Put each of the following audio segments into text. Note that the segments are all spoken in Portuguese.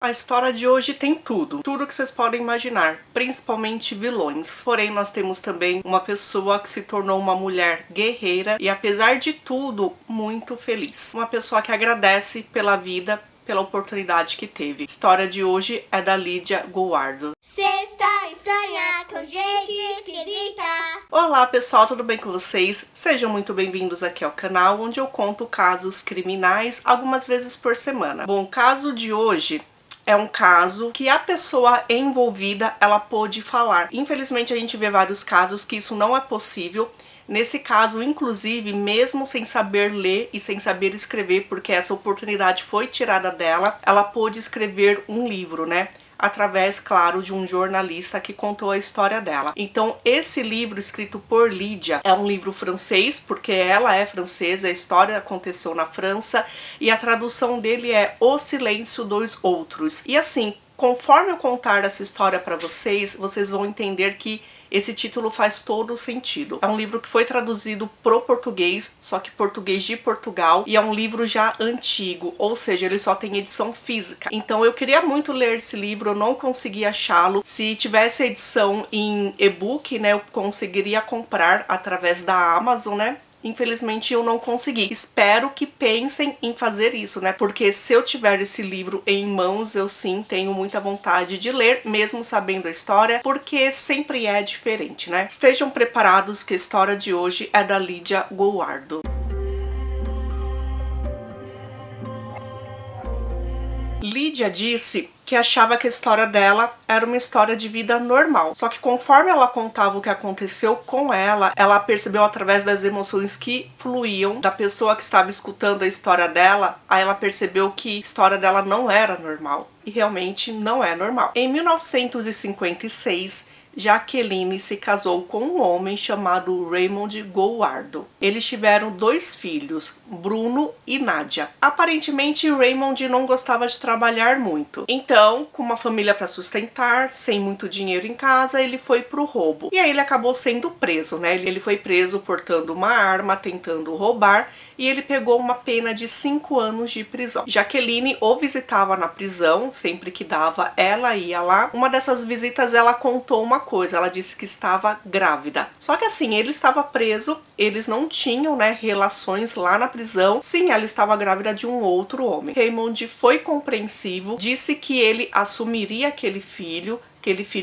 A história de hoje tem tudo que vocês podem imaginar, principalmente vilões. Porém, nós temos também uma pessoa que se tornou uma mulher guerreira e, apesar de tudo, muito feliz. Uma pessoa que agradece pela vida, pela oportunidade que teve. A história de hoje é da Lídia Gowardo. Sexta estranha com gente esquisita. Olá pessoal, tudo bem com vocês? Sejam muito bem-vindos aqui ao canal, onde eu conto casos criminais algumas vezes por semana. Bom, o caso de hoje é um caso que a pessoa envolvida, ela pôde falar. Infelizmente, a gente vê vários casos que isso não é possível. Nesse caso, inclusive, mesmo sem saber ler e sem saber escrever, porque essa oportunidade foi tirada dela, ela pôde escrever um livro, né? Através, claro, de um jornalista que contou a história dela. Então, esse livro escrito por Lídia é um livro francês, porque ela é francesa, a história aconteceu na França, e a tradução dele é O Silêncio dos Outros. E assim, conforme eu contar essa história para vocês, vocês vão entender que esse título faz todo o sentido. É um livro que foi traduzido pro português, só que português de Portugal, e é um livro já antigo, ou seja, ele só tem edição física. Então eu queria muito ler esse livro, eu não consegui achá-lo. Se tivesse edição em e-book, né, eu conseguiria comprar através da Amazon, né? Infelizmente eu não consegui. Espero que pensem em fazer isso, né? Porque se eu tiver esse livro em mãos, eu sim tenho muita vontade de ler, mesmo sabendo a história, porque sempre é diferente, né? Estejam preparados que a história de hoje é da Lídia Gowardo. Lídia disse que achava que a história dela era uma história de vida normal. Só que conforme ela contava o que aconteceu com ela, ela percebeu através das emoções que fluíam da pessoa que estava escutando a história dela, aí ela percebeu que a história dela não era normal. E realmente não é normal. Em 1956, Jaqueline se casou com um homem chamado Raymond Gowardo. Eles tiveram 2 filhos, Bruno e Nádia. Aparentemente, Raymond não gostava de trabalhar muito. Então, com uma família para sustentar, sem muito dinheiro em casa, ele foi pro roubo. E aí ele acabou sendo preso, né? Ele foi preso portando uma arma, tentando roubar, e ele pegou uma pena de 5 anos de prisão. Jaqueline o visitava na prisão, sempre que dava, ela ia lá. Uma dessas visitas, ela contou uma coisa, ela disse que estava grávida. Só que assim, ele estava preso, eles não tinham, né, relações lá na prisão. Sim, ela estava grávida de um outro homem. Raymond foi compreensivo, disse que ele assumiria aquele filho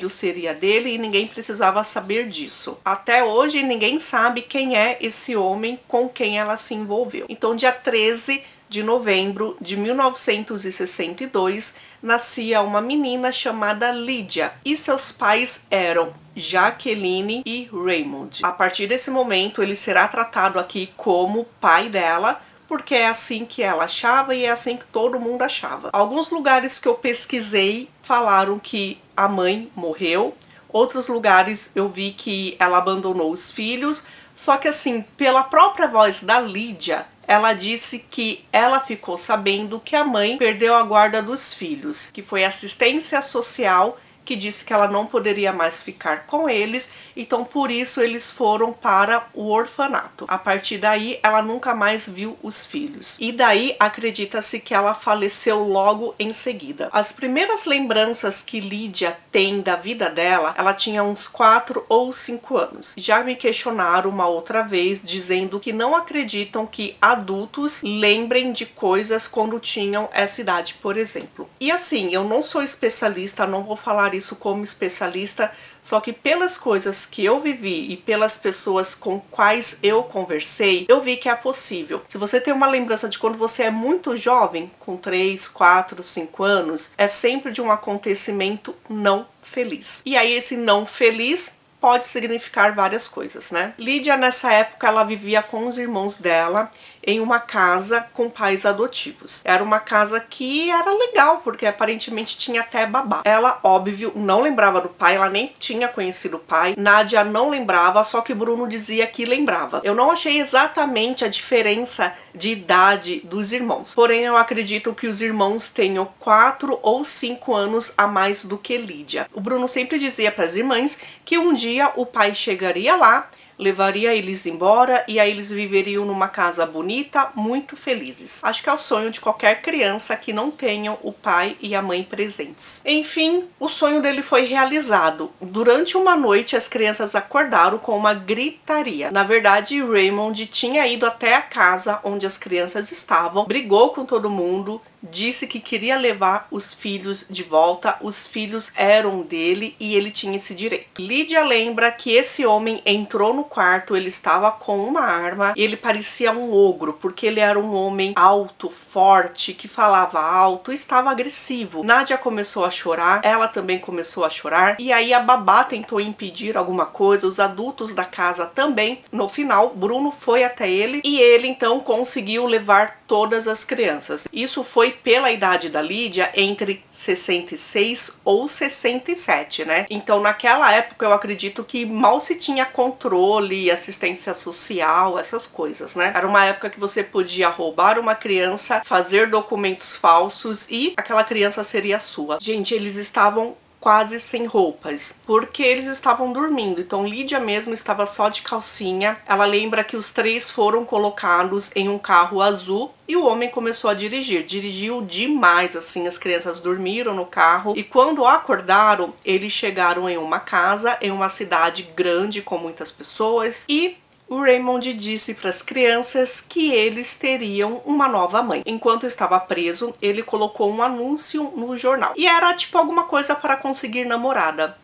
seria dele e ninguém precisava saber disso. Até hoje ninguém sabe quem é esse homem com quem ela se envolveu. Então, dia 13 de novembro de 1962, nascia uma menina chamada Lídia e seus pais eram Jaqueline e Raymond. A partir desse momento, ele será tratado aqui como pai dela, porque é assim que ela achava e é assim que todo mundo achava. Alguns lugares que eu pesquisei falaram que a mãe morreu, outros lugares eu vi que ela abandonou os filhos, só que assim, pela própria voz da Lídia, ela disse que ela ficou sabendo que a mãe perdeu a guarda dos filhos, que foi assistência social, que disse que ela não poderia mais ficar com eles, então por isso eles foram para o orfanato. A partir daí, ela nunca mais viu os filhos. E daí, acredita-se que ela faleceu logo em seguida. As primeiras lembranças que Lídia tem da vida dela, ela tinha uns 4 ou 5 anos. Já me questionaram uma outra vez, dizendo que não acreditam que adultos lembrem de coisas quando tinham essa idade, por exemplo. E assim, eu não sou especialista, não vou falar isso como especialista, só que pelas coisas que eu vivi e pelas pessoas com quais eu conversei, eu vi que é possível. Se você tem uma lembrança de quando você é muito jovem, com 3, 4, 5 anos, é sempre de um acontecimento não feliz. E aí esse não feliz pode significar várias coisas, né? Lídia, nessa época, ela vivia com os irmãos dela em uma casa com pais adotivos. Era uma casa que era legal, porque aparentemente tinha até babá. Ela, óbvio, não lembrava do pai, ela nem tinha conhecido o pai. Nádia não lembrava, só que Bruno dizia que lembrava. Eu não achei exatamente a diferença de idade dos irmãos. Porém, eu acredito que os irmãos tenham 4 ou 5 anos a mais do que Lídia. O Bruno sempre dizia para as irmãs que um dia o pai chegaria lá, levaria eles embora e aí eles viveriam numa casa bonita, muito felizes. Acho que é o sonho de qualquer criança que não tenham o pai e a mãe presentes. Enfim, o sonho dele foi realizado. Durante uma noite, as crianças acordaram com uma gritaria. Na verdade, Raymond tinha ido até a casa onde as crianças estavam, brigou com todo mundo, disse que queria levar os filhos de volta, os filhos eram dele e ele tinha esse direito. Lydia lembra que esse homem entrou no quarto, ele estava com uma arma e ele parecia um ogro, porque ele era um homem alto, forte, que falava alto, estava agressivo. Nadia começou a chorar, ela também começou a chorar, e aí a babá tentou impedir alguma coisa, os adultos da casa também. No final, Bruno foi até ele e ele então conseguiu levar todas as crianças. Isso foi pela idade da Lydia entre 66 ou 67, né? Então naquela época eu acredito que mal se tinha controle, assistência social, essas coisas, né? Era uma época que você podia roubar uma criança, fazer documentos falsos e aquela criança seria sua. Gente, eles estavam quase sem roupas, porque eles estavam dormindo. Então Lydia mesmo estava só de calcinha. Ela lembra que os três foram colocados em um carro azul e o homem começou a dirigir. Dirigiu demais, assim, as crianças dormiram no carro e quando acordaram, eles chegaram em uma casa, em uma cidade grande com muitas pessoas e o Raymond disse para as crianças que eles teriam uma nova mãe. Enquanto estava preso, ele colocou um anúncio no jornal. E era tipo alguma coisa para conseguir namorada.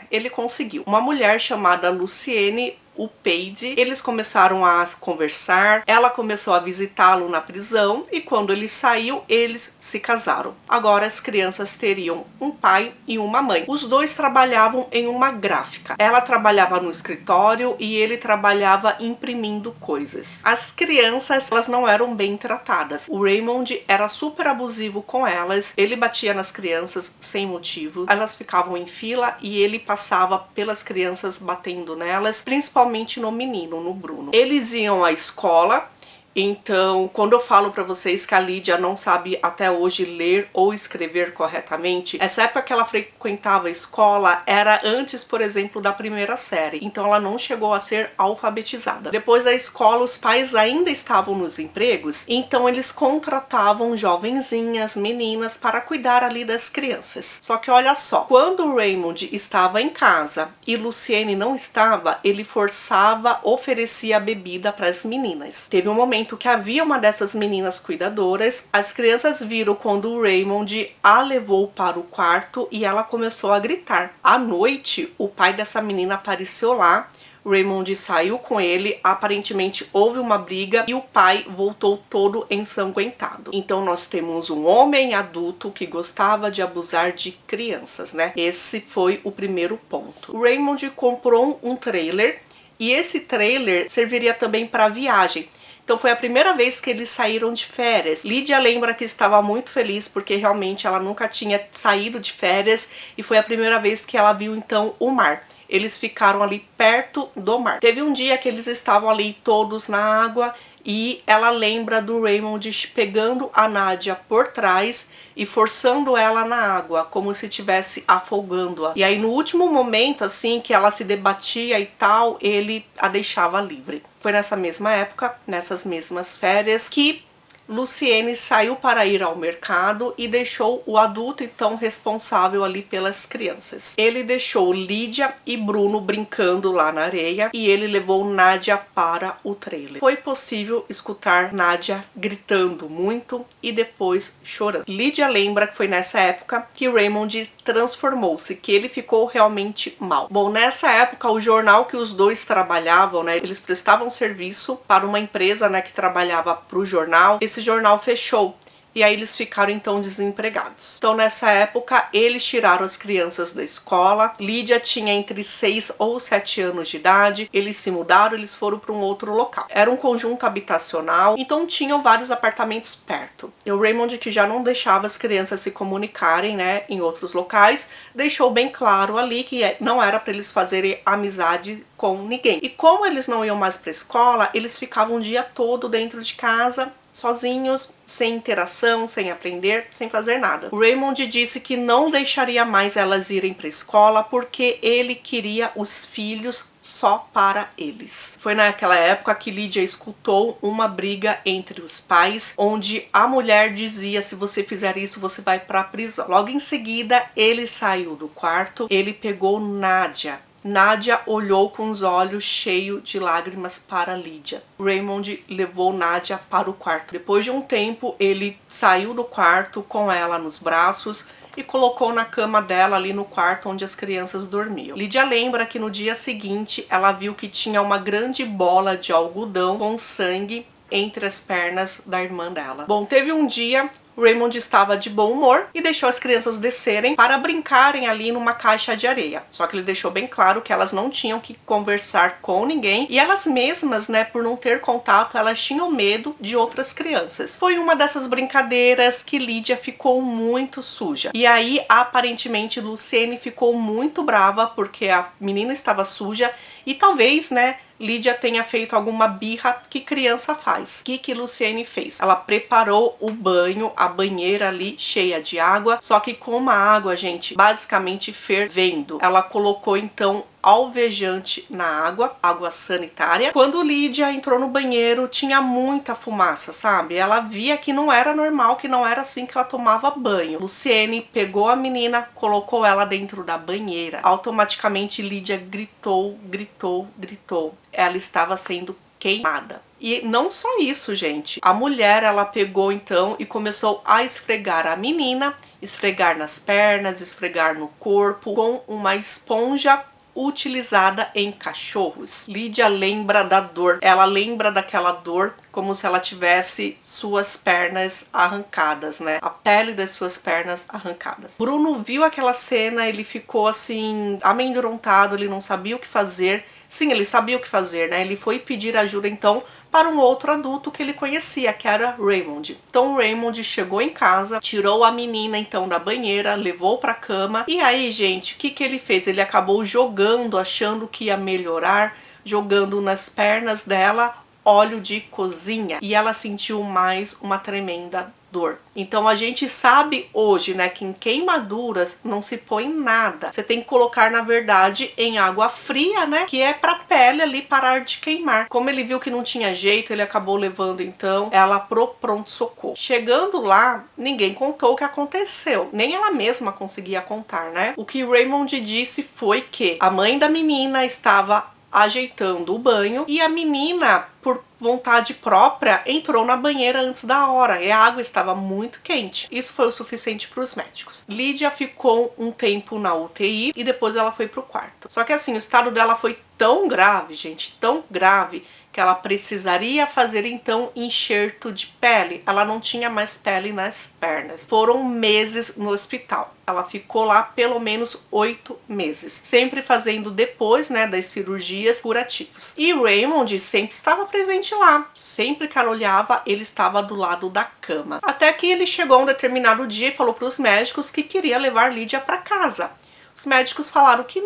Ele conseguiu. Uma mulher chamada Lucienne o Page, eles começaram a conversar, ela começou a visitá-lo na prisão e quando ele saiu, eles se casaram. Agora as crianças teriam um pai e uma mãe. Os dois trabalhavam em uma gráfica. Ela trabalhava no escritório e ele trabalhava imprimindo coisas. As crianças, elas não eram bem tratadas. O Raymond era super abusivo com elas, ele batia nas crianças sem motivo, elas ficavam em fila e ele passava pelas crianças batendo nelas, principalmente no menino, no Bruno. Eles iam à escola. Então, quando eu falo pra vocês que a Lydia não sabe até hoje ler ou escrever corretamente, essa época que ela frequentava a escola era antes, por exemplo, da primeira série. Então ela não chegou a ser alfabetizada. Depois da escola, os pais ainda estavam nos empregos, então eles contratavam jovenzinhas, meninas, para cuidar ali das crianças. Só que olha só, quando o Raymond estava em casa e Lucienne não estava, ele forçava, oferecia bebida para as meninas. Teve um momento que havia uma dessas meninas cuidadoras, as crianças viram quando o Raymond a levou para o quarto e ela começou a gritar. À noite, o pai dessa menina apareceu lá, Raymond saiu com ele, aparentemente houve uma briga e o pai voltou todo ensanguentado. Então nós temos um homem adulto que gostava de abusar de crianças, né? Esse foi o primeiro ponto. O Raymond comprou um trailer e esse trailer serviria também para viagem. Então foi a primeira vez que eles saíram de férias. Lydia lembra que estava muito feliz porque realmente ela nunca tinha saído de férias e foi a primeira vez que ela viu então o mar. Eles ficaram ali perto do mar. Teve um dia que eles estavam ali todos na água e ela lembra do Raymond pegando a Nadia por trás e forçando ela na água, como se estivesse afogando-a. E aí no último momento, assim, que ela se debatia e tal, ele a deixava livre. Foi nessa mesma época, nessas mesmas férias, que Lucienne saiu para ir ao mercado e deixou o adulto então responsável ali pelas crianças. Ele deixou Lydia e Bruno brincando lá na areia e ele levou Nadia para o trailer. Foi possível escutar Nadia gritando muito e depois chorando. Lydia lembra que foi nessa época que Raymond transformou-se, que ele ficou realmente mal. Bom, nessa época o jornal que os dois trabalhavam, né, eles prestavam serviço para uma empresa, né, que trabalhava para o jornal. Esse jornal fechou e aí eles ficaram então desempregados. Então nessa época eles tiraram as crianças da escola. Lydia tinha entre 6 ou 7 anos de idade. Eles se mudaram, eles foram para um outro local. Era um conjunto habitacional, então tinham vários apartamentos perto. E o Raymond, que já não deixava as crianças se comunicarem, né, em outros locais, deixou bem claro ali que não era para eles fazerem amizade com ninguém. E como eles não iam mais para a escola, eles ficavam o dia todo dentro de casa, sozinhos, sem interação, sem aprender, sem fazer nada. O Raymond disse que não deixaria mais elas irem para a escola porque ele queria os filhos só para eles. Foi naquela época que Lídia escutou uma briga entre os pais, onde a mulher dizia: se você fizer isso, você vai para a prisão. Logo em seguida, ele saiu do quarto, ele pegou Nádia. Nádia olhou com os olhos cheios de lágrimas para Lídia. Raymond levou Nádia para o quarto. Depois de um tempo, ele saiu do quarto com ela nos braços e colocou na cama dela ali no quarto onde as crianças dormiam. Lídia lembra que no dia seguinte ela viu que tinha uma grande bola de algodão com sangue entre as pernas da irmã dela. Bom, teve um dia, Raymond estava de bom humor e deixou as crianças descerem para brincarem ali numa caixa de areia. Só que ele deixou bem claro que elas não tinham que conversar com ninguém e elas mesmas, né, por não ter contato, elas tinham medo de outras crianças. Foi uma dessas brincadeiras que Lídia ficou muito suja. E aí, aparentemente, Luciene ficou muito brava porque a menina estava suja e talvez, né, Lídia tenha feito alguma birra que criança faz. O que Luciene fez? Ela preparou o banho, a banheira ali cheia de água, só que com uma água, gente, basicamente fervendo. Ela colocou então alvejante na água, água sanitária. Quando Lídia entrou no banheiro, tinha muita fumaça, sabe? Ela via que não era normal, que não era assim que ela tomava banho. Luciene pegou a menina, colocou ela dentro da banheira. Automaticamente Lídia gritou, gritou, gritou. Ela estava sendo queimada. E não só isso, gente. A mulher, ela pegou então e começou a esfregar a menina, esfregar nas pernas, esfregar no corpo com uma esponja utilizada em cachorros. Lídia lembra da dor. Ela lembra daquela dor como se ela tivesse suas pernas arrancadas, né? A pele das suas pernas arrancadas. Bruno viu aquela cena, ele ficou assim amedrontado, ele não sabia o que fazer. Sim, ele sabia o que fazer, né? Ele foi pedir ajuda então para um outro adulto que ele conhecia, que era Raymond. Então Raymond chegou em casa, tirou a menina então da banheira, levou para a cama. E aí, gente, o que ele fez? Ele acabou jogando, achando que ia melhorar, jogando nas pernas dela óleo de cozinha. E ela sentiu mais uma tremenda dor. Então a gente sabe hoje, né, que em queimaduras não se põe nada. Você tem que colocar, na verdade, em água fria, né, que é pra pele ali parar de queimar. Como ele viu que não tinha jeito, ele acabou levando então ela pro pronto-socorro. Chegando lá, ninguém contou o que aconteceu. Nem ela mesma conseguia contar, né? O que Raymond disse foi que a mãe da menina estava ajeitando o banho e a menina, por vontade própria, entrou na banheira antes da hora e a água estava muito quente. Isso foi o suficiente para os médicos. Lídia ficou um tempo na UTI e depois ela foi pro quarto. Só que assim, o estado dela foi tão grave, gente, tão grave, que ela precisaria fazer então enxerto de pele. Ela não tinha mais pele nas pernas. Foram meses no hospital. Ela ficou lá pelo menos 8 meses, sempre fazendo depois, né, das cirurgias curativas. E Raymond sempre estava presente lá. Sempre que ela olhava, ele estava do lado da cama. Até que ele chegou um determinado dia e falou para os médicos que queria levar Lídia para casa. Os médicos falaram que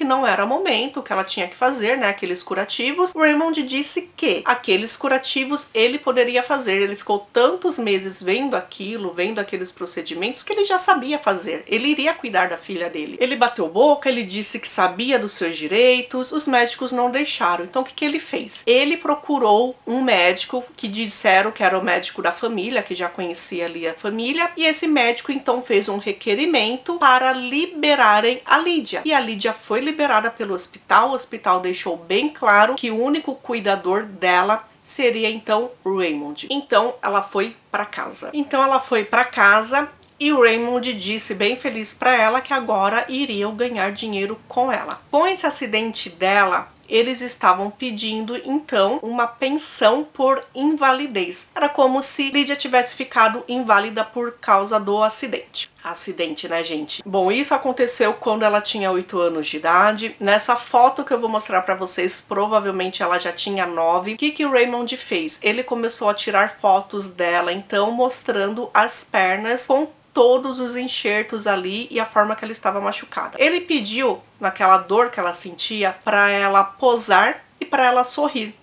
não era momento, que ela tinha que fazer, né, aqueles curativos. Raymond disse que aqueles curativos ele poderia fazer. Ele ficou tantos meses vendo aquilo, vendo aqueles procedimentos, que ele já sabia fazer. Ele iria cuidar da filha dele. Ele bateu boca, ele disse que sabia dos seus direitos, os médicos não deixaram. Então o que ele fez? Ele procurou um médico que disseram que era o médico da família, que já conhecia ali a família, e esse médico então fez um requerimento para liberarem a Lídia. E a Lídia foi liberada pelo hospital. O hospital deixou bem claro que o único cuidador dela seria então Raymond. Então ela foi para casa. E o Raymond disse bem feliz para ela que agora iriam ganhar dinheiro com ela. Com esse acidente dela, eles estavam pedindo então uma pensão por invalidez. Era como se Lídia tivesse ficado inválida por causa do acidente. Acidente, né, gente? Bom, isso aconteceu quando ela tinha 8 anos de idade. Nessa foto que eu vou mostrar pra vocês, provavelmente ela já tinha 9. O que o Raymond fez? Ele começou a tirar fotos dela, então, mostrando as pernas com todos os enxertos ali e a forma que ela estava machucada. Ele pediu, naquela dor que ela sentia, para ela posar e para ela sorrir.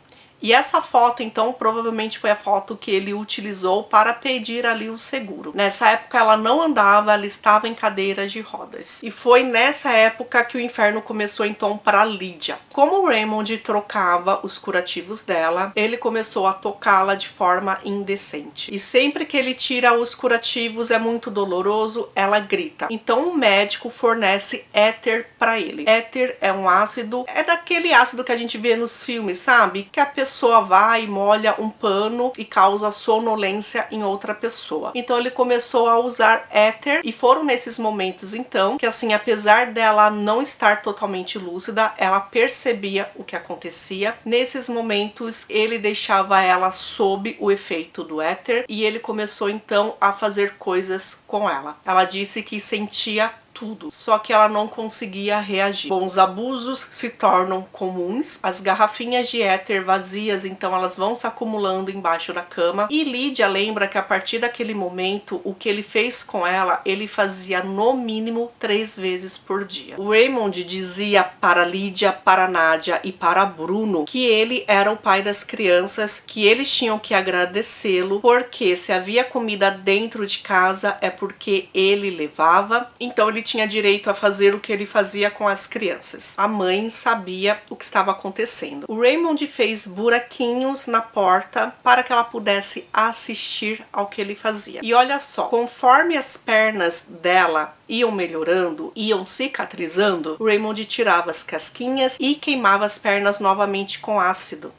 E essa foto, então, provavelmente foi a foto que ele utilizou para pedir ali o seguro. Nessa época ela não andava, ela estava em cadeira de rodas. E foi nessa época que o inferno começou então para Lydia. Como o Raymond trocava os curativos dela, ele começou a tocá-la de forma indecente. E sempre que ele tira os curativos é muito doloroso, ela grita. Então o médico fornece éter para ele. Éter é um ácido, é daquele ácido que a gente vê nos filmes, sabe? Que a pessoa vai e molha um pano e causa sonolência em outra pessoa. Então ele começou a usar éter e foram nesses momentos então que, assim, apesar dela não estar totalmente lúcida, ela percebia o que acontecia. Nesses momentos ele deixava ela sob o efeito do éter e ele começou então a fazer coisas com ela. Ela disse que sentia tudo, só que ela não conseguia reagir. Bom, os abusos se tornam comuns, as garrafinhas de éter vazias, então elas vão se acumulando embaixo da cama, e Lydia lembra que a partir daquele momento, o que ele fez com ela, ele fazia no mínimo 3 vezes por dia. O Raymond dizia para Lydia, para Nadia e para Bruno que ele era o pai das crianças, que eles tinham que agradecê-lo, porque se havia comida dentro de casa é porque ele levava, então ele tinha direito a fazer o que ele fazia com as crianças. A mãe sabia o que estava acontecendo. O Raymond fez buraquinhos na porta para que ela pudesse assistir ao que ele fazia. E olha só, conforme as pernas dela iam melhorando, iam cicatrizando, o Raymond tirava as casquinhas e queimava as pernas novamente com ácido.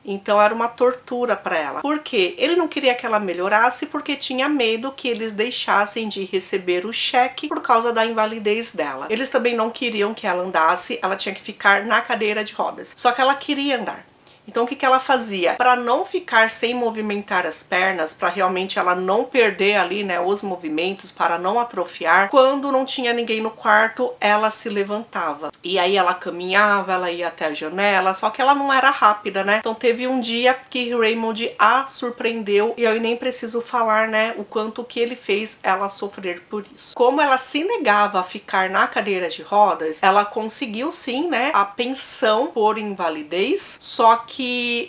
Então era uma tortura para ela. Por quê? Ele não queria que ela melhorasse porque tinha medo que eles deixassem de receber o cheque por causa da invalidez dela. Eles também não queriam que ela andasse, ela tinha que ficar na cadeira de rodas. Só que ela queria andar. Então o que ela fazia? Para não ficar sem movimentar as pernas, para realmente ela não perder ali, né, os movimentos, para não atrofiar, quando não tinha ninguém no quarto, ela se levantava. E aí ela caminhava, ela ia até a janela, só que ela não era rápida, né? Então teve um dia que Raymond a surpreendeu, e eu nem preciso falar, né, o quanto que ele fez ela sofrer por isso. Como ela se negava a ficar na cadeira de rodas, ela conseguiu sim, né, a pensão por invalidez, só que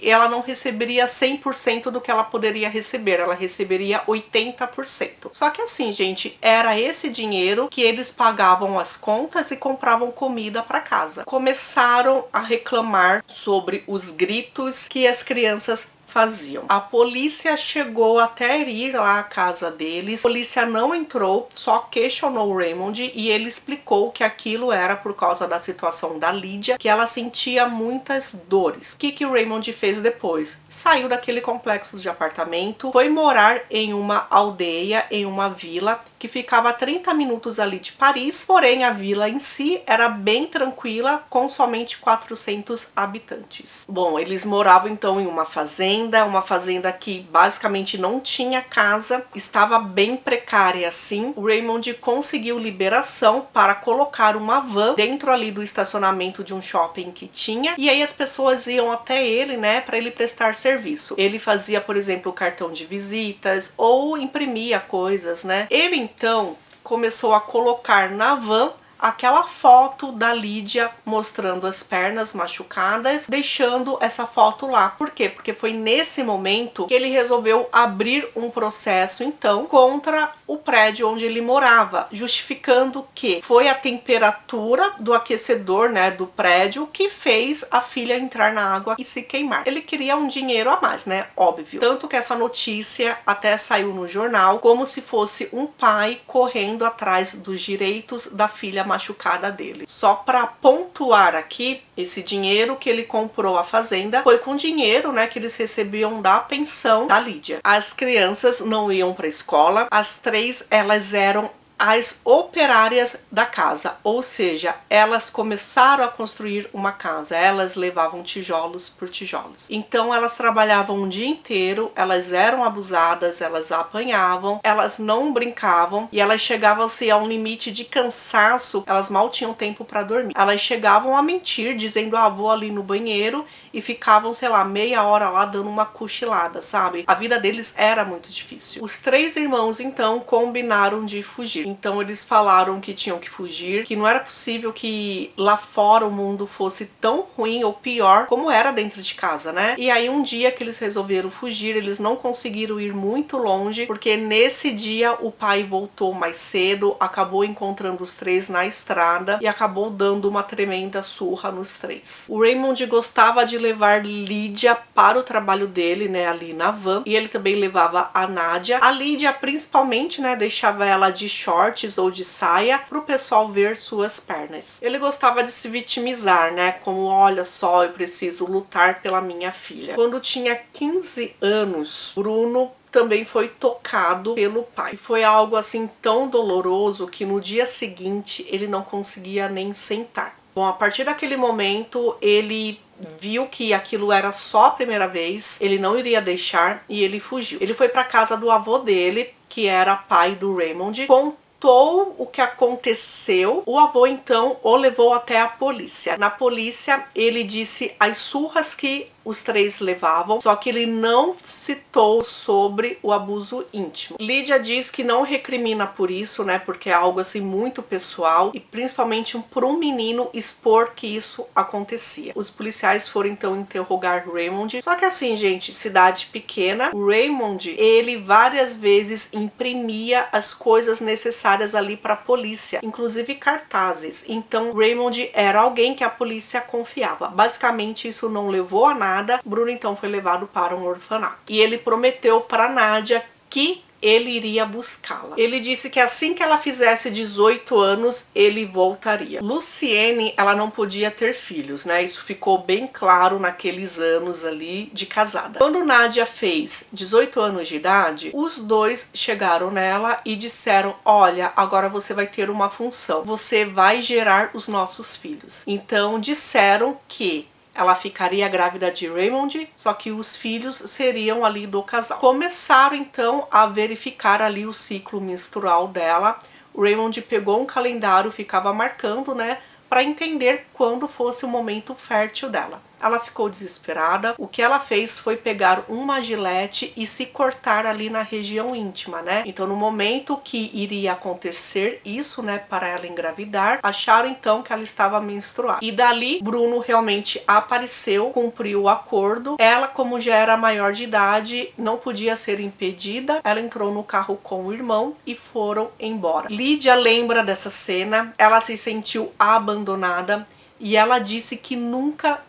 ela não receberia 100% do que ela poderia receber, ela receberia 80%. Só que assim, gente, era esse dinheiro que eles pagavam as contas e compravam comida para casa. Começaram a reclamar sobre os gritos que as crianças faziam. A polícia chegou até ir lá à casa deles. A polícia não entrou, só questionou o Raymond e ele explicou que aquilo era por causa da situação da Lydia, que ela sentia muitas dores. O que o Raymond fez depois? Saiu daquele complexo de apartamento, foi morar em uma aldeia, em uma vila que ficava a 30 minutos ali de Paris, porém a vila em si era bem tranquila, com somente 400 habitantes. Bom, eles moravam então em uma fazenda que basicamente não tinha casa, estava bem precária assim. O Raymond conseguiu liberação para colocar uma van dentro ali do estacionamento de um shopping que tinha, e aí as pessoas iam até ele, né, para ele prestar serviço. Ele fazia, por exemplo, o cartão de visitas ou imprimia coisas, né? Ele então começou a colocar na van aquela foto da Lydia mostrando as pernas machucadas, deixando essa foto lá. Por quê? Porque foi nesse momento que ele resolveu abrir um processo então contra o prédio onde ele morava, justificando que foi a temperatura do aquecedor, né, do prédio que fez a filha entrar na água e se queimar. Ele queria um dinheiro a mais, né? Óbvio. Tanto que essa notícia até saiu no jornal como se fosse um pai correndo atrás dos direitos da filha machucada dele. Só para pontuar aqui, esse dinheiro que ele comprou a fazenda foi com dinheiro, né, que eles recebiam da pensão da Lydia. As crianças não iam para a escola, as 3 elas eram as operárias da casa, ou seja, elas começaram a construir uma casa, elas levavam tijolos por tijolos. Então elas trabalhavam o dia inteiro, elas eram abusadas, elas apanhavam, elas não brincavam e elas chegavam-se a um limite de cansaço, elas mal tinham tempo para dormir. Elas chegavam a mentir, dizendo, vou ali no banheiro, e ficavam, sei lá, meia hora lá dando uma cochilada, sabe? A vida deles era muito difícil. Os 3 irmãos então combinaram de fugir. Então eles falaram que tinham que fugir, que não era possível que lá fora o mundo fosse tão ruim ou pior como era dentro de casa, né? E aí um dia que eles resolveram fugir, eles não conseguiram ir muito longe, porque nesse dia o pai voltou mais cedo, acabou encontrando os três na estrada e acabou dando uma tremenda surra nos três. O Raymond gostava de levar Lídia para o trabalho dele, né, ali na van, e ele também levava a Nádia. A Lídia principalmente, né, deixava ela de shorts ou de saia para o pessoal ver suas pernas. Ele gostava de se vitimizar, né, como olha só, eu preciso lutar pela minha filha. Quando tinha 15 anos, Bruno também foi tocado pelo pai. E foi algo assim tão doloroso que no dia seguinte ele não conseguia nem sentar. Bom, a partir daquele momento ele viu que aquilo era só a primeira vez, ele não iria deixar e ele fugiu. Ele foi para casa do avô dele, que era pai do Raymond, contou o que aconteceu. O avô então o levou até a polícia. Na polícia ele disse as surras que os três levavam, só que ele não citou sobre o abuso íntimo. Lídia diz que não recrimina por isso, né, porque é algo assim muito pessoal e principalmente para um menino expor que isso acontecia. Os policiais foram então interrogar Raymond, só que assim, gente, cidade pequena, o Raymond, ele várias vezes imprimia as coisas necessárias ali para a polícia, inclusive cartazes. Então Raymond era alguém que a polícia confiava. Basicamente isso não levou a nada. Bruno então foi levado para um orfanato. E ele prometeu para Nádia que ele iria buscá-la. Ele disse que assim que ela fizesse 18 anos, ele voltaria. Luciene, ela não podia ter filhos, né? Isso ficou bem claro naqueles anos ali de casada. Quando Nádia fez 18 anos de idade, os dois chegaram nela e disseram, olha, agora você vai ter uma função. Você vai gerar os nossos filhos. Então disseram que ela ficaria grávida de Raymond, só que os filhos seriam ali do casal. Começaram então a verificar ali o ciclo menstrual dela. O Raymond pegou um calendário, ficava marcando, né, para entender quando fosse o momento fértil dela. Ela ficou desesperada. O que ela fez foi pegar uma gilete e se cortar ali na região íntima, né? Então, no momento que iria acontecer isso, né, para ela engravidar, acharam então que ela estava menstruada. E dali, Bruno realmente apareceu, cumpriu o acordo. Ela, como já era maior de idade, não podia ser impedida. Ela entrou no carro com o irmão e foram embora. Lídia lembra dessa cena. Ela se sentiu abandonada. E ela disse que nunca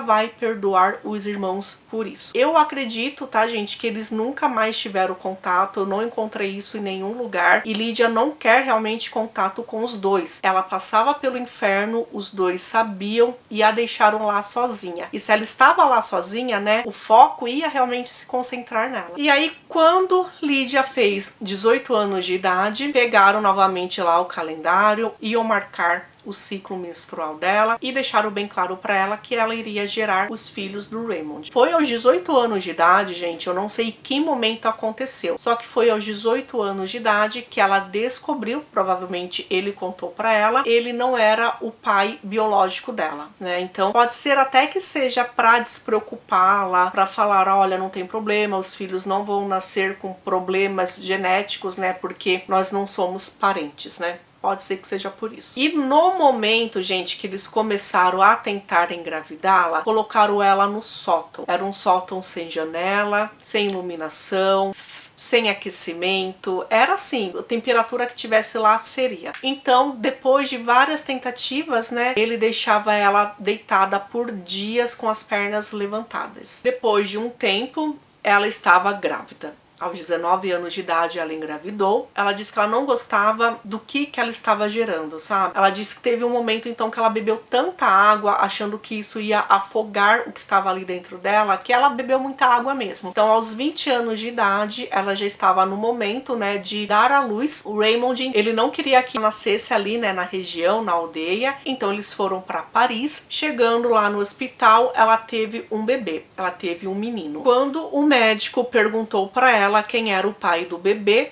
vai perdoar os irmãos por isso. Eu acredito, tá, gente, que eles nunca mais tiveram contato. Eu não encontrei isso em nenhum lugar. E Lídia não quer realmente contato com os dois. Ela passava pelo inferno, os dois sabiam e a deixaram lá sozinha. E se ela estava lá sozinha, né, o foco ia realmente se concentrar nela. E aí, quando Lídia fez 18 anos de idade, pegaram novamente lá o calendário, iam marcar o ciclo menstrual dela e deixaram bem claro para ela que ela iria gerar os filhos do Raymond. Foi aos 18 anos de idade, gente, eu não sei que momento aconteceu, só que foi aos 18 anos de idade que ela descobriu, provavelmente ele contou para ela, ele não era o pai biológico dela, né? Então pode ser até que seja para despreocupá-la, para falar, olha, não tem problema, os filhos não vão nascer com problemas genéticos, né? Porque nós não somos parentes, né? Pode ser que seja por isso. E no momento, gente, que eles começaram a tentar engravidá-la, colocaram ela no sótão. Era um sótão sem janela, sem iluminação, sem aquecimento. Era assim, a temperatura que tivesse lá seria. Então, depois de várias tentativas, né, ele deixava ela deitada por dias com as pernas levantadas. Depois de um tempo, ela estava grávida. Aos 19 anos de idade ela engravidou. Ela disse que ela não gostava do que ela estava gerando, sabe? Ela disse que teve um momento então que ela bebeu tanta água, achando que isso ia afogar o que estava ali dentro dela, que ela bebeu muita água mesmo. Então aos 20 anos de idade, ela já estava no momento, né, de dar à luz. O Raymond, ele não queria que nascesse ali, né, na região, na aldeia. Então eles foram para Paris. Chegando lá no hospital, ela teve um bebê. Ela teve um menino. Quando o médico perguntou para ela quem era o pai do bebê,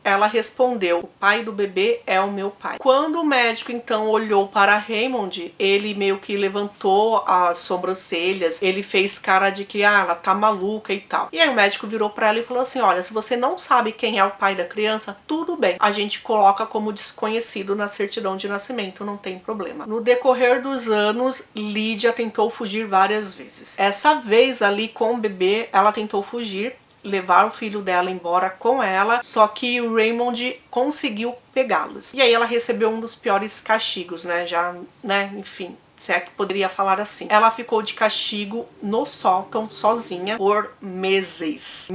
ela respondeu: o pai do bebê é o meu pai. Quando o médico então olhou para Raymond, ele meio que levantou as sobrancelhas, ele fez cara de que ela tá maluca e tal. E aí o médico virou para ela e falou assim: olha, se você não sabe quem é o pai da criança, tudo bem, a gente coloca como desconhecido na certidão de nascimento, não tem problema. No decorrer dos anos, Lydia tentou fugir várias vezes. Essa vez ali com o bebê, ela tentou fugir, levar o filho dela embora com ela, só que o Raymond conseguiu pegá-los. E aí ela recebeu um dos piores castigos, né? Já, né? Enfim, se é que poderia falar assim. Ela ficou de castigo no sótão sozinha por meses.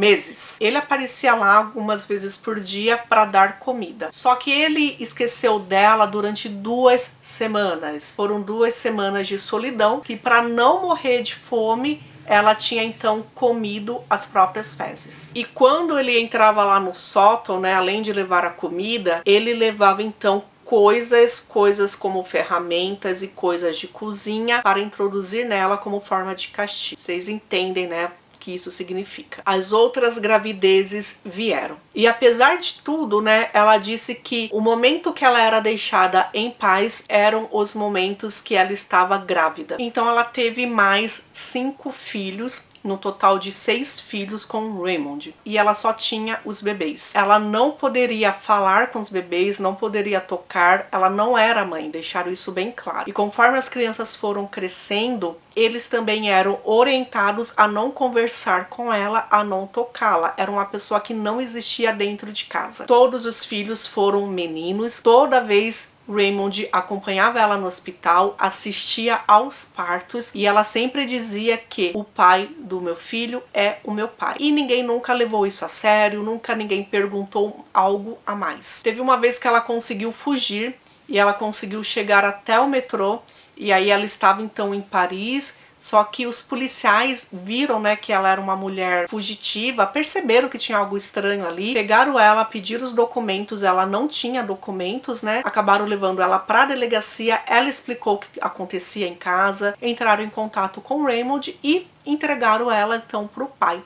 Ele aparecia lá algumas vezes por dia para dar comida. Só que ele esqueceu dela durante 2 semanas. Foram 2 semanas de solidão que, para não morrer de fome, ela tinha então comido as próprias fezes. E quando ele entrava lá no sótão, né, além de levar a comida, ele levava então coisas como ferramentas e coisas de cozinha para introduzir nela como forma de castigo. Vocês entendem, né? Que isso significa. As outras gravidezes vieram. E apesar de tudo, né, ela disse que o momento que ela era deixada em paz eram os momentos que ela estava grávida. Então ela teve mais 5 filhos, no total de 6 filhos com Raymond. E ela só tinha os bebês. Ela não poderia falar com os bebês, não poderia tocar, ela não era mãe, deixaram isso bem claro. E conforme as crianças foram crescendo, eles também eram orientados a não conversar com ela, a não tocá-la. Era uma pessoa que não existia dentro de casa. Todos os filhos foram meninos. Toda vez Raymond acompanhava ela no hospital, assistia aos partos e ela sempre dizia que o pai do meu filho é o meu pai. E ninguém nunca levou isso a sério, nunca ninguém perguntou algo a mais. Teve uma vez que ela conseguiu fugir e ela conseguiu chegar até o metrô e aí ela estava então em Paris. Só que os policiais viram, né, que ela era uma mulher fugitiva, perceberam que tinha algo estranho ali, pegaram ela, pediram os documentos, ela não tinha documentos, né, acabaram levando ela para a delegacia, ela explicou o que acontecia em casa, entraram em contato com o Raymond e entregaram ela então pro pai.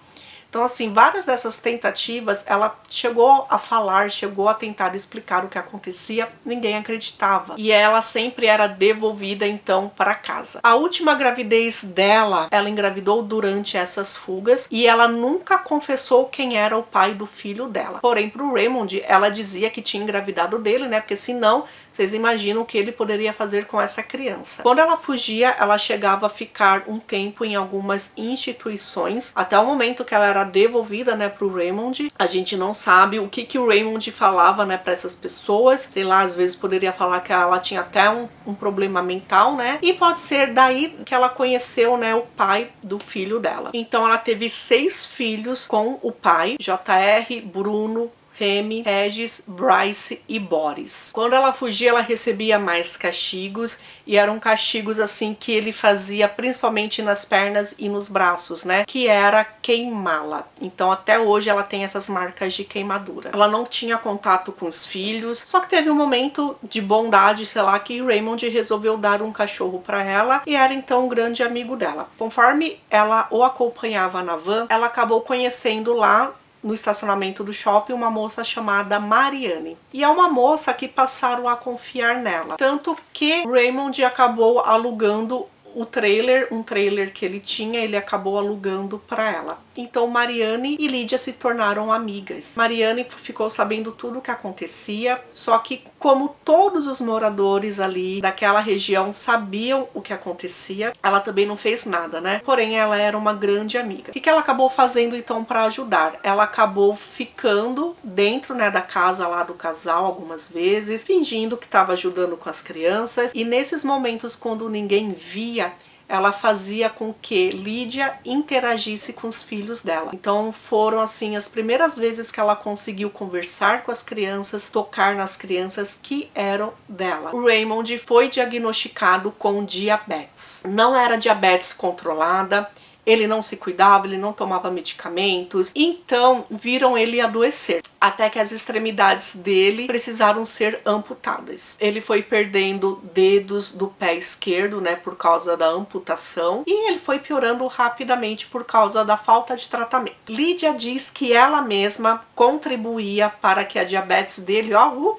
Então, assim, várias dessas tentativas, ela chegou a falar, chegou a tentar explicar o que acontecia, ninguém acreditava. E ela sempre era devolvida, então, para casa. A última gravidez dela, ela engravidou durante essas fugas e ela nunca confessou quem era o pai do filho dela. Porém, pro Raymond, ela dizia que tinha engravidado dele, né? Porque senão, vocês imaginam o que ele poderia fazer com essa criança. Quando ela fugia, ela chegava a ficar um tempo em algumas instituições, até o momento que ela era devolvida, né, pro Raymond. A gente não sabe o que o Raymond falava, né, para essas pessoas. Sei lá, às vezes poderia falar que ela tinha até um problema mental, né? E pode ser daí que ela conheceu, né, o pai do filho dela. Então ela teve 6 filhos com o pai, JR, Bruno, Remy, Regis, Bryce e Boris. Quando ela fugia, ela recebia mais castigos, e eram castigos assim que ele fazia principalmente nas pernas e nos braços, né? Que era queimá-la. Então até hoje ela tem essas marcas de queimadura. Ela não tinha contato com os filhos, só que teve um momento de bondade, sei lá, que Raymond resolveu dar um cachorro para ela e era então um grande amigo dela. Conforme ela o acompanhava na van, ela acabou conhecendo lá no estacionamento do shopping uma moça chamada Mariane. E é uma moça que passaram a confiar nela. Tanto que Raymond acabou alugando o trailer, um trailer que ele tinha, ele acabou alugando para ela. Então Mariane e Lydia se tornaram amigas. Mariane ficou sabendo tudo o que acontecia, só que como todos os moradores ali daquela região sabiam o que acontecia, ela também não fez nada, né? Porém, ela era uma grande amiga. O que ela acabou fazendo então para ajudar? Ela acabou ficando dentro, né, da casa lá do casal algumas vezes, fingindo que estava ajudando com as crianças, e nesses momentos quando ninguém via, ela fazia com que Lydia interagisse com os filhos dela. Então foram assim as primeiras vezes que ela conseguiu conversar com as crianças, tocar nas crianças que eram dela. O Raymond foi diagnosticado com diabetes. Não era diabetes controlada, ele não se cuidava, ele não tomava medicamentos, então viram ele adoecer, até que as extremidades dele precisaram ser amputadas. Ele foi perdendo dedos do pé esquerdo, né, por causa da amputação, e ele foi piorando rapidamente por causa da falta de tratamento. Lídia diz que ela mesma contribuía para que a diabetes dele,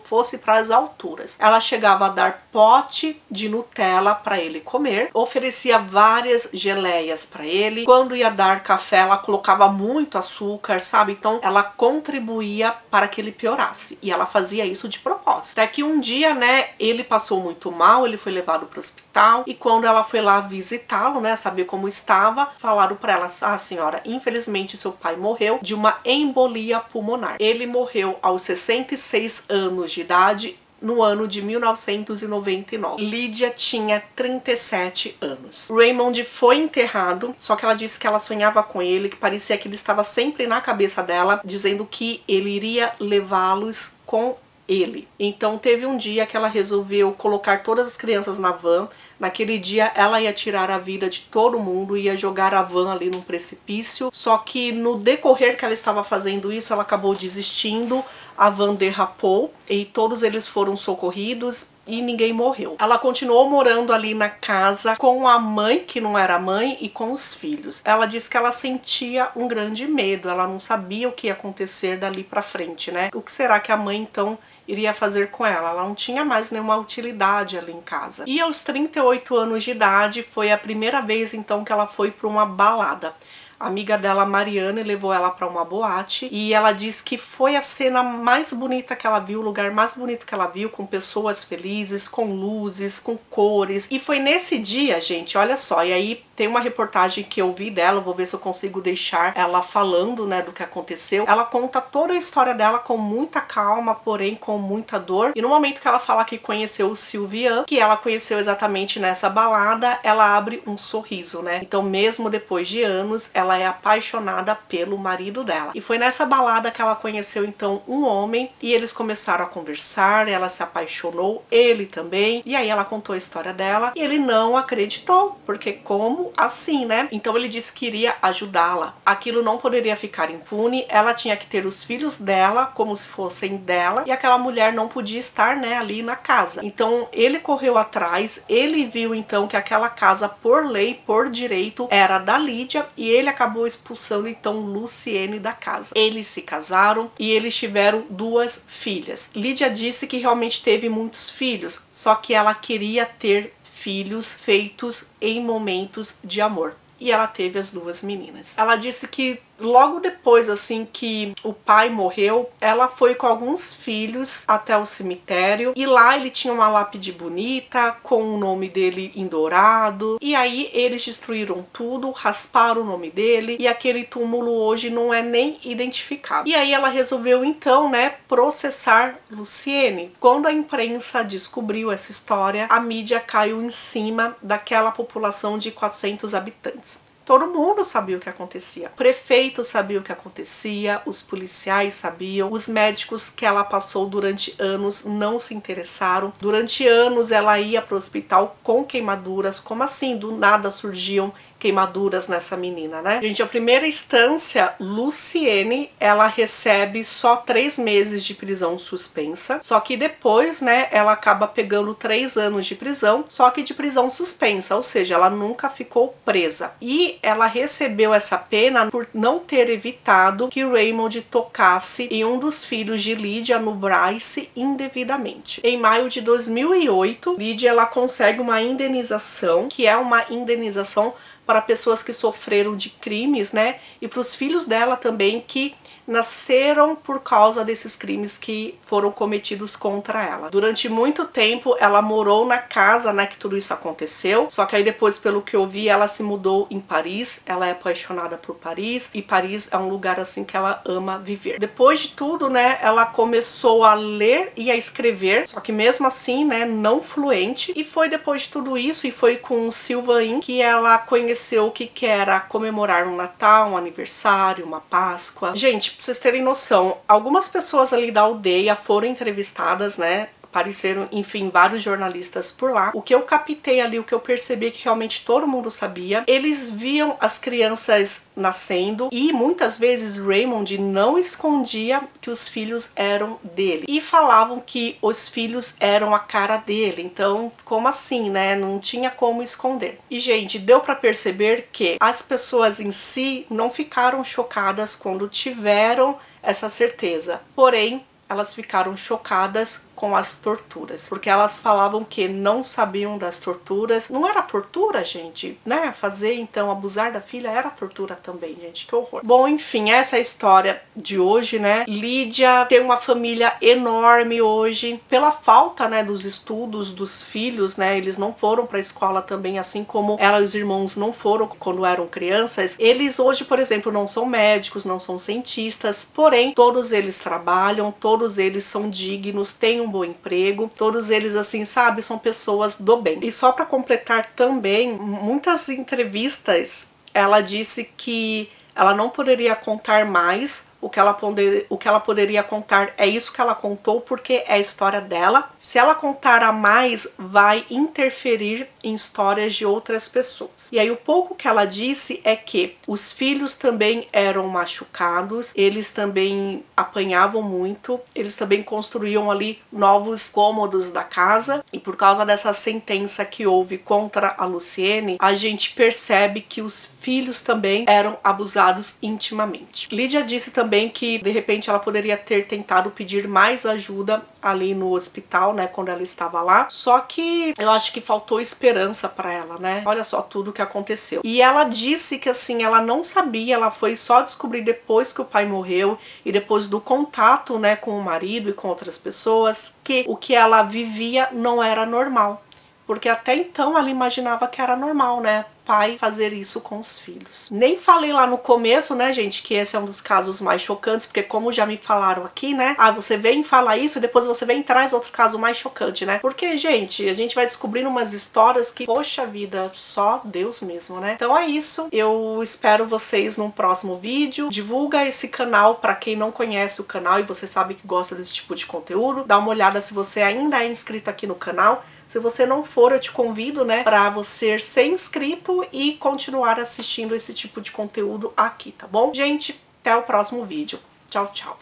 fosse para as alturas. Ela chegava a dar pote de Nutella para ele comer, oferecia várias geleias para ele. Quando ia dar café, ela colocava muito açúcar, sabe? Então ela contribuía para que ele piorasse, e ela fazia isso de propósito. Até que um dia, né, ele passou muito mal, ele foi levado para o hospital, e quando ela foi lá visitá-lo, né, saber como estava, falaram para ela: senhora, infelizmente seu pai morreu de uma embolia pulmonar. Ele morreu aos 66 anos de idade, no ano de 1999. Lídia tinha 37 anos. Raymond foi enterrado, só que ela disse que ela sonhava com ele, que parecia que ele estava sempre na cabeça dela, dizendo que ele iria levá-los com ele. Então teve um dia que ela resolveu colocar todas as crianças na van. Naquele dia ela ia tirar a vida de todo mundo, ia jogar a van ali num precipício, só que no decorrer que ela estava fazendo isso, ela acabou desistindo, a van derrapou e todos eles foram socorridos e ninguém morreu. Ela continuou morando ali na casa com a mãe, que não era mãe, e com os filhos. Ela disse que ela sentia um grande medo, ela não sabia o que ia acontecer dali pra frente, né? O que será que a mãe então iria fazer com ela? Ela não tinha mais nenhuma utilidade ali em casa. E aos 38 anos de idade foi a primeira vez então que ela foi para uma balada. A amiga dela, Mariane, levou ela para uma boate e ela disse que foi a cena mais bonita que ela viu, o lugar mais bonito que ela viu, com pessoas felizes, com luzes, com cores. E foi nesse dia, gente, olha só, e aí tem uma reportagem que eu vi dela, vou ver se eu consigo deixar ela falando, né, do que aconteceu. Ela conta toda a história dela com muita calma, porém com muita dor. E no momento que ela fala que conheceu o Sylvian, que ela conheceu exatamente nessa balada, ela abre um sorriso, né? Então mesmo depois de anos, ela é apaixonada pelo marido dela. E foi nessa balada que ela conheceu então um homem e eles começaram a conversar, ela se apaixonou, ele também. E aí ela contou a história dela e ele não acreditou, porque como assim, né? Então ele disse que iria ajudá-la. Aquilo não poderia ficar impune, ela tinha que ter os filhos dela como se fossem dela e aquela mulher não podia estar, né, ali na casa. Então ele correu atrás, ele viu então que aquela casa por lei, por direito, era da Lídia e ele acabou expulsando então Luciene da casa. Eles se casaram e eles tiveram 2 filhas. Lídia disse que realmente teve muitos filhos, só que ela queria ter filhos feitos em momentos de amor. E ela teve as 2 meninas. Ela disse que logo depois, assim, que o pai morreu, ela foi com alguns filhos até o cemitério. E lá ele tinha uma lápide bonita, com o nome dele em dourado. E aí eles destruíram tudo, rasparam o nome dele. E aquele túmulo hoje não é nem identificado. E aí ela resolveu, então, né, processar Luciene. Quando a imprensa descobriu essa história, a mídia caiu em cima daquela população de 400 habitantes. Todo mundo sabia o que acontecia. O prefeito sabia o que acontecia, os policiais sabiam, os médicos que ela passou durante anos não se interessaram. Durante anos ela ia para o hospital com queimaduras. Como assim? Do nada surgiam queimaduras nessa menina, né? Gente, a primeira instância, Luciene, ela recebe só 3 meses de prisão suspensa. Só que depois, né, ela acaba pegando 3 anos de prisão, só que de prisão suspensa, ou seja, ela nunca ficou presa. E ela recebeu essa pena por não ter evitado que Raymond tocasse em um dos filhos de Lídia, no Bryce, indevidamente. Em maio de 2008, Lídia ela consegue uma indenização, que é uma indenização para pessoas que sofreram de crimes, né? E para os filhos dela também que nasceram por causa desses crimes que foram cometidos contra ela. Durante muito tempo ela morou na casa, né, que tudo isso aconteceu, só que aí depois, pelo que eu vi, ela se mudou em Paris, ela é apaixonada por Paris e Paris é um lugar assim que ela ama viver. Depois de tudo, né, ela começou a ler e a escrever, só que mesmo assim, né, não fluente, e foi depois de tudo isso e foi com o Sylvain que ela conheceu o que era comemorar um Natal, um aniversário, uma Páscoa. Gente, pra vocês terem noção, algumas pessoas ali da aldeia foram entrevistadas, né, apareceram, enfim, vários jornalistas por lá. O que eu captei ali, o que eu percebi que realmente todo mundo sabia, eles viam as crianças nascendo e muitas vezes Raymond não escondia que os filhos eram dele e falavam que os filhos eram a cara dele. Então, como assim, né? Não tinha como esconder. E, gente, deu pra perceber que as pessoas em si não ficaram chocadas quando tiveram essa certeza. Porém, elas ficaram chocadas com as torturas, porque elas falavam que não sabiam das torturas. Não era tortura, gente, né? Fazer, então, abusar da filha era tortura também, gente, que horror. Bom, enfim, essa é a história de hoje, né? Lídia tem uma família enorme hoje, pela falta, né, dos estudos dos filhos, né? Eles não foram pra escola também, assim como ela e os irmãos não foram quando eram crianças. Eles hoje, por exemplo, não são médicos, não são cientistas, porém, todos eles trabalham, todos eles são dignos, têm um bom emprego, todos eles, assim, sabe, são pessoas do bem. E só para completar também, muitas entrevistas ela disse que ela não poderia contar mais. O que ela poderia contar é isso que ela contou, porque é a história dela. Se ela contar a mais, vai interferir em histórias de outras pessoas. E aí o pouco que ela disse é que os filhos também eram machucados, eles também apanhavam muito, eles também construíam ali novos cômodos da casa, e por causa dessa sentença que houve contra a Luciene, a gente percebe que os filhos também eram abusados intimamente. Lídia disse também que de repente ela poderia ter tentado pedir mais ajuda ali no hospital, né, quando ela estava lá, só que eu acho que faltou esperança para ela, né? Olha só tudo que aconteceu. E ela disse que, assim, ela não sabia, ela foi só descobrir depois que o pai morreu e depois do contato, né, com o marido e com outras pessoas, que o que ela vivia não era normal. Porque até então ela imaginava que era normal, né? Pai fazer isso com os filhos. Nem falei lá no começo, né, gente, que esse é um dos casos mais chocantes, porque como já me falaram aqui, né, você vem e fala isso e depois você vem e traz outro caso mais chocante, né? Porque, gente, a gente vai descobrindo umas histórias que, poxa vida, só Deus mesmo, né? Então é isso. Eu espero vocês num próximo vídeo. Divulga esse canal para quem não conhece o canal e você sabe que gosta desse tipo de conteúdo. Dá uma olhada se você ainda é inscrito aqui no canal. Se você não for, eu te convido, né, para você ser inscrito e continuar assistindo esse tipo de conteúdo aqui, tá bom? Gente, até o próximo vídeo. Tchau, tchau.